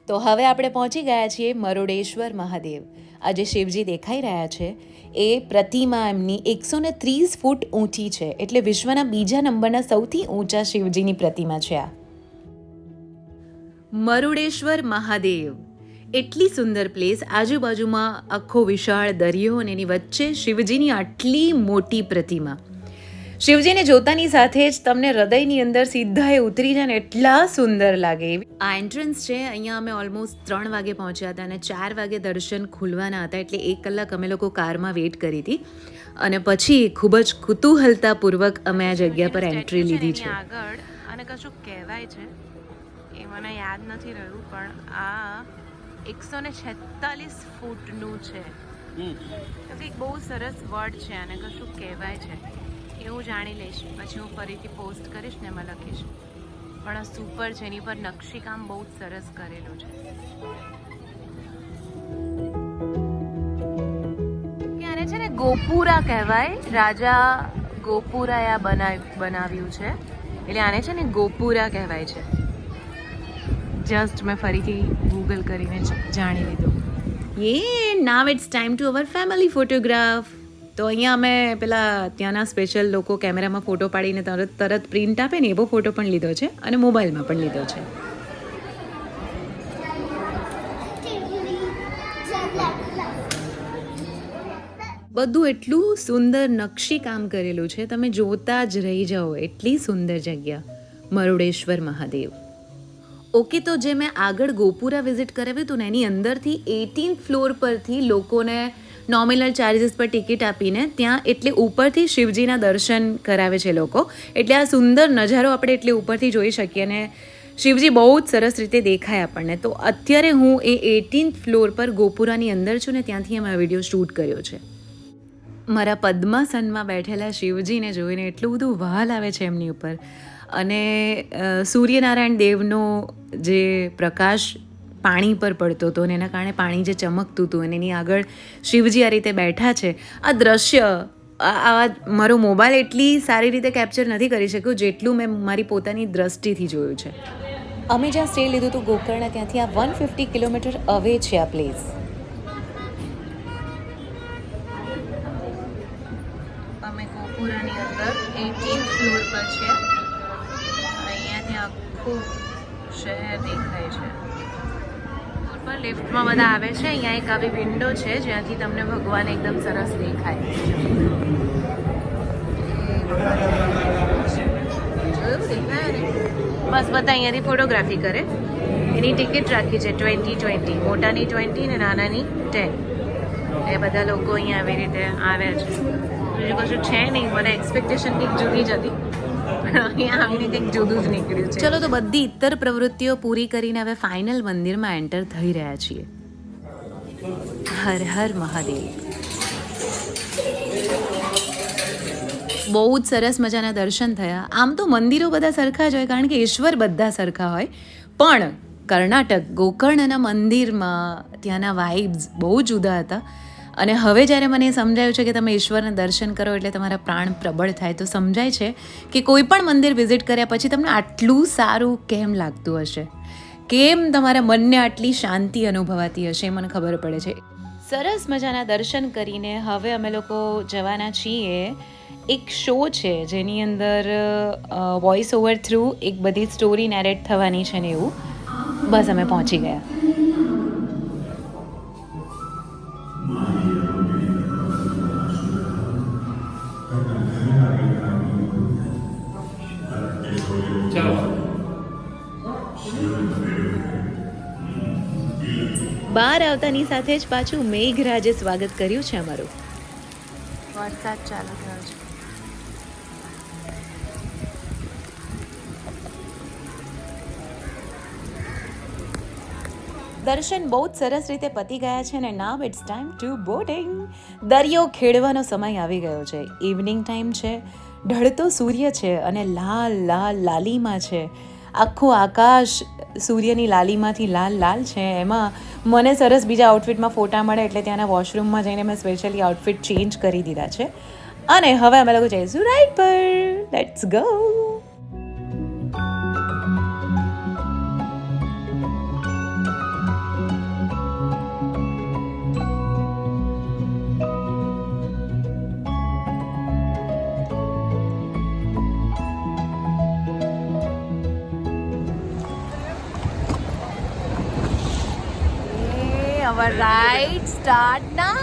તો હવે આપણે પહોંચી ગયા છીએ મરુડેશ્વર મહાદેવ. આ જે શિવજી દેખાઈ રહ્યા છે એ પ્રતિમા એમની 130 ફૂટ ઊંચી છે, એટલે વિશ્વના બીજા નંબરના સૌથી ઊંચા શિવજીની પ્રતિમા છે આ. મરુડેશ્વર મહાદેવ એટલી સુંદર પ્લેસ, આજુબાજુમાં આખો વિશાળ દરિયો અને એની વચ્ચે શિવજીની આટલી મોટી પ્રતિમા. શિવજીને જોતાની સાથે જ તમને હૃદયની અંદર સીધા એ ઉતરી જાય ને એટલા સુંદર લાગે. આ એન્ટ્રન્સ છે, અહીંયા અમે ઓલમોસ્ટ 3 વાગે પહોંચ્યા હતા અને 4 વાગે દર્શન ખુલવાના હતા, એટલે 1 કલાક અમે લોકો કારમાં વેઇટ કરી હતી અને પછી ખૂબ જ કુતૂહલતાપૂર્વક અમે આ જગ્યા પર એન્ટ્રી લીધી છે. આગળ અને કશું કહેવાય છે એ મને યાદ નથી રહ્યું, પણ આ 146 ફૂટનું છે. તો કંઈક બહુ સરસ વર્ડ છે અને કશું કહેવાય છે એ હું જાણી લઈશ, પછી હું ફરીથી પોસ્ટ કરીશ ને એમાં લખીશ. પણ આ સુપર છે, એની પર નકશીકામ બહુ જ સરસ કરેલું છે. આને છે ને ગોપુરા કહેવાય, રાજા ગોપુરાએ આ બનાવ્યું છે, એટલે આને છે ને ગોપુરા કહેવાય છે. જસ્ટ મેં ફરીથી ગૂગલ કરીને જાણી લીધું. Now it's time to our family photograph. તો અહીંયા અમે પેલા ત્યાંના સ્પેશિયલ લોકો કેમેરામાં ફોટો પાડીને તરત પ્રિન્ટ આપે ને એવો ફોટો પણ લીધો છે અને મોબાઈલમાં પણ લીધો છે. બધું એટલું સુંદર નકશી કામ કરેલું છે, તમે જોતા જ રહી જાઓ, એટલી સુંદર જગ્યા મરુડેશ્વર મહાદેવ. ઓકે, તો જે મેં આગળ ગોપુરા વિઝિટ કરાવ્યું હતું ને એની અંદરથી 18th ફ્લોર પરથી લોકોને નોમિનલ ચાર્જીસ પર ટિકિટ આપીને ત્યાં એટલે ઉપરથી શિવજીના દર્શન કરાવે છે લોકો, એટલે આ સુંદર નજારો આપણે એટલે ઉપરથી જોઈ શકીએ અને શિવજી બહુ જ સરસ રીતે દેખાય આપણને. તો અત્યારે હું એ 18th ફ્લોર પર ગોપુરાની અંદર છું ને ત્યાંથી અમે આ વિડીયો શૂટ કર્યો છે. મારા પદ્માસનમાં બેઠેલા શિવજીને જોઈને એટલું બધું વહાલ આવે છે એમની ઉપર, અને સૂર્યનારાયણ દેવનો જે પ્રકાશ પાણી પર પડતો હતો અને એના કારણે પાણી જે ચમકતું હતું અને એની આગળ શિવજી આ રીતે બેઠા છે, આ દ્રશ્ય આ મારો મોબાઈલ એટલી સારી રીતે કેપ્ચર નથી કરી શક્યો જેટલું મેં મારી પોતાની દ્રષ્ટિથી જોયું છે. અમે જ્યાં સ્ટે લીધું હતું ગોકર્ણના ત્યાંથી આ 150 કિલોમીટર અવે છે આ પ્લેસ. અમે ગોપુરાની અંદર 18th ફ્લોર પર છે. અહીંયાથી આખું શહેર દેખાય છે. ઉપર લિફ્ટમાં બધા આવે છે. અહીંયા એક આવી વિન્ડો છે જ્યાંથી તમને ભગવાન એકદમ સરસ દેખાય. બસ બધા અહીંયાથી ફોટોગ્રાફી કરે. એની ટિકિટ રાખી છે 20 મોટાની 20 ને નાનાની 10. એ બધા લોકો અહીંયા આવી રીતે આવે છે. બીજું કશું છે નહીં, મને એક્સપેક્ટેશન કંઈક જુદી જ હતી, પણ અહીંયા આવીને કંઈક જુદું જ નીકળ્યું છે. ચલો, તો બધી ઇતર પ્રવૃત્તિઓ પૂરી કરીને હવે ફાઇનલ મંદિરમાં એન્ટર થઈ રહ્યા છીએ. હર હર મહાદેવ. બહુ જ સરસ મજાના દર્શન થયા. આમ તો મંદિરો બધા સરખા જ હોય કારણ કે ઈશ્વર બધા સરખા હોય, પણ કર્ણાટક ગોકર્ણના મંદિરમાં ત્યાંના વાઇબ્સ બહુ જુદા હતા. અને હવે જ્યારે મને સમજાયું છે કે તમે ઈશ્વરના દર્શન કરો એટલે તમારા પ્રાણ પ્રબળ થાય, તો સમજાય છે કે કોઈ પણ મંદિર વિઝિટ કર્યા પછી તમને આટલું સારું કેમ લાગતું હશે, કેમ તમારા મનને આટલી શાંતિ અનુભવાતી હશે, એ મને ખબર પડે છે. સરસ મજાના દર્શન કરીને હવે અમે લોકો જવાના છીએ. એક શો છે જેની અંદર વોઇસ ઓવર થ્રુ એક બધી સ્ટોરી નેરેટ થવાની છે ને એવું. બસ અમે પહોંચી ગયા. બહાર આવતાની સાથે જ પાછું મેઘરાજે સ્વાગત કર્યું છે અમારું. વરસાદ ચાલુ થયો છે. દર્શન બહુ જ સરસ રીતે પતી ગયા છે ને now it's time to boating. દરિયો ખેડવાનો સમય આવી ગયો છે. ઇવનિંગ ટાઈમ છે, ઢળતો સૂર્ય છે અને લાલ લાલ લાલીમાં છે. આખું આકાશ સૂર્યની લાલીમાંથી લાલ લાલ છે. એમાં મને સરસ બીજા આઉટફિટમાં ફોટા મળે એટલે ત્યાંના વોશરૂમમાં જઈને મેં સ્પેશિયલી આઉટફિટ ચેન્જ કરી દીધા છે અને હવે અમે લોકો જઈશું રાઈડ પર. Let's go. our ride start now.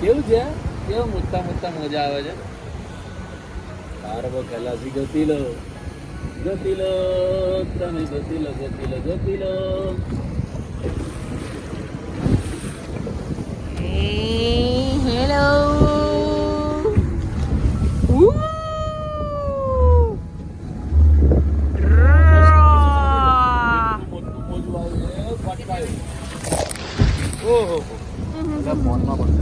કેવું છે? કેવા મોટા મોટા મજા આવે છે. તારવો ખલાસી ગતિ લો તમે ગતિ લો. Hey, hello. મોટું મોજું આવે છે. ફટકાયું. ઓહો ફોનમાં પણ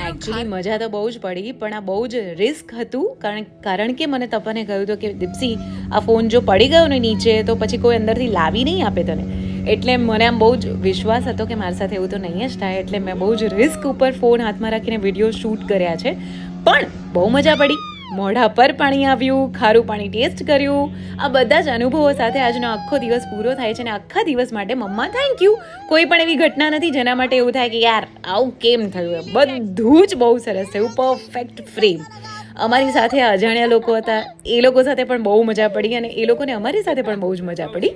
એકચ્યુઅલી મજા તો બહુ જ પડી પણ આ બહુ જ રિસ્ક હતું કારણ કે મને તપને કહ્યું હતું કે દીપ્સી આ ફોન જો પડી ગયો ને નીચે તો પછી કોઈ અંદરથી લાવી નહીં આપે તને એટલે મને આમ બહુ જ વિશ્વાસ હતો કે મારી સાથે એવું તો નહીં જ થાય એટલે મેં બહુ જ રિસ્ક ઉપર ફોન હાથમાં રાખીને વિડીયો શૂટ કર્યા છે પણ બહુ મજા પડી મોઢા પર પાણી આવ્યું ખારું પાણી ટેસ્ટ કર્યું આ બધા જ અનુભવો સાથે આજનો આખો દિવસ પૂરો થાય છે અને આખા દિવસ માટે મમ્મા થેન્ક યુ કોઈ પણ એવી ઘટના નથી જેના માટે એવું થાય કે યાર આવું કેમ થયું બધું જ બહુ સરસ થયું પરફેક્ટ ફ્રેમ અમારી સાથે અજાણ્યા લોકો હતા એ લોકો સાથે પણ બહુ મજા પડી અને એ લોકોને અમારી સાથે પણ બહુ જ મજા પડી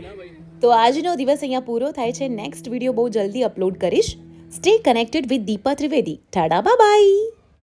તો આજનો દિવસ અહીંયા પૂરો થાય છે નેક્સ્ટ વિડીયો બહુ જલ્દી અપલોડ કરીશ stay connected with Deepa Trivedi TADA bye bye